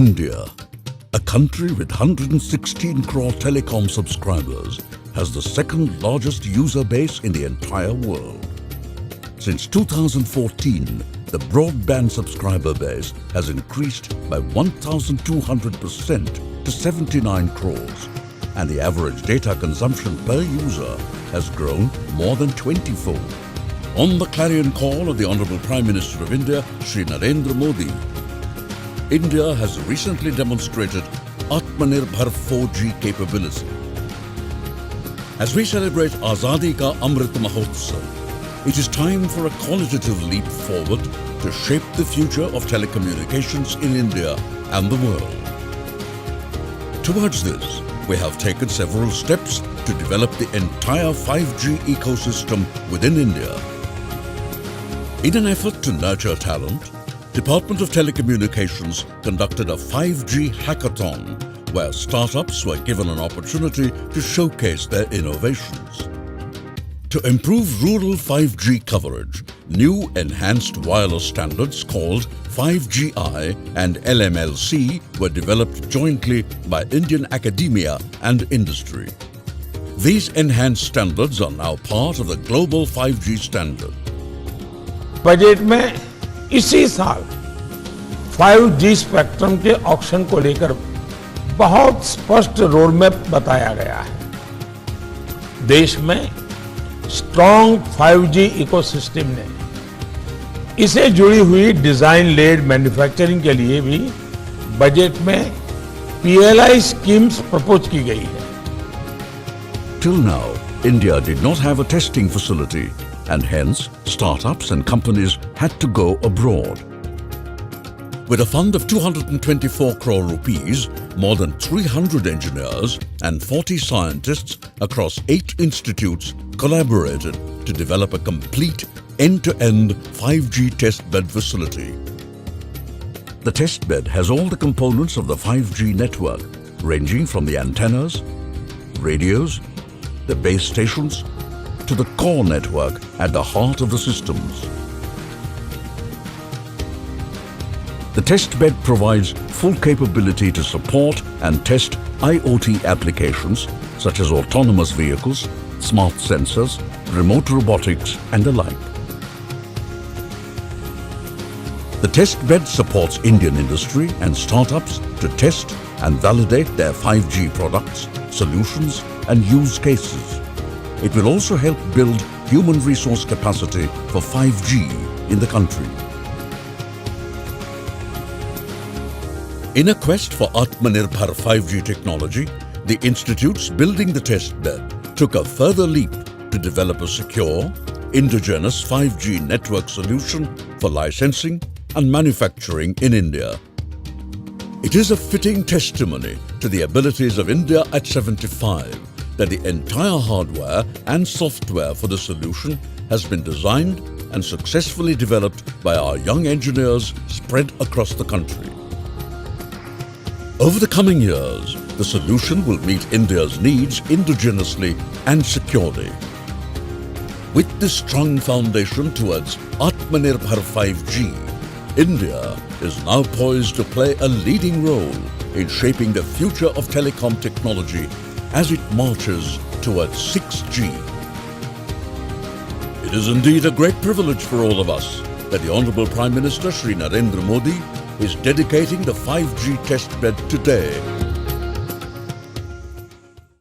India, a country with 116 crore telecom subscribers, has the second largest user base in the entire world. Since 2014, the broadband subscriber base has increased by 1,200% to 79 crores, and the average data consumption per user has grown more than 20-fold. On the clarion call of the Honorable Prime Minister of India, Shri Narendra Modi, India has recently demonstrated Atmanirbhar 4G capability. As we celebrate Azadi Ka Amrit Mahotsav, it is time for a qualitative leap forward to shape the future of telecommunications in India and the world. Towards this, we have taken several steps to develop the entire 5G ecosystem within India. In an effort to nurture talent, Department of Telecommunications conducted a 5G hackathon where startups were given an opportunity to showcase their innovations. To improve rural 5G coverage, new enhanced wireless standards called 5GI and LMLC were developed jointly by Indian academia and industry. These enhanced standards are now part of the global 5G standard. Budget में इसी साल 5G spectrum के auction को लेकर बहुत स्पष्ट road map बताया गया है। देश में स्ट्रॉन्ग 5G इकोसिस्टम ने इसे जुड़ी हुई डिजाइन लेड मैन्युफैक्चरिंग के लिए भी बजट में PLI स्कीम्स प्रपोज की गई है। Till now, India did not have a testing facility, and hence startups and companies had to go abroad. With a fund of 224 crore rupees, more than 300 engineers and 40 scientists across 8 institutes collaborated to develop a complete end-to-end 5G testbed facility. The testbed has all the components of the 5G network, ranging from the antennas, radios, the base stations, to the core network at the heart of the systems. The testbed provides full capability to support and test IoT applications such as autonomous vehicles, smart sensors, remote robotics and the like. The testbed supports Indian industry and startups to test and validate their 5G products, solutions and use cases. It will also help build human resource capacity for 5G in the country. In a quest for Atmanirbhar 5G technology, the institutes building the testbed took a further leap to develop a secure, indigenous 5G network solution for licensing and manufacturing in India. It is a fitting testimony to the abilities of India at 75 that the entire hardware and software for the solution has been designed and successfully developed by our young engineers spread across the country. Over the coming years, the solution will meet India's needs indigenously and securely. With this strong foundation towards Atmanirbhar 5G, India is now poised to play a leading role in shaping the future of telecom technology as it marches towards 6G. It is indeed a great privilege for all of us that the Honorable Prime Minister Shri Narendra Modi is dedicating the 5G testbed today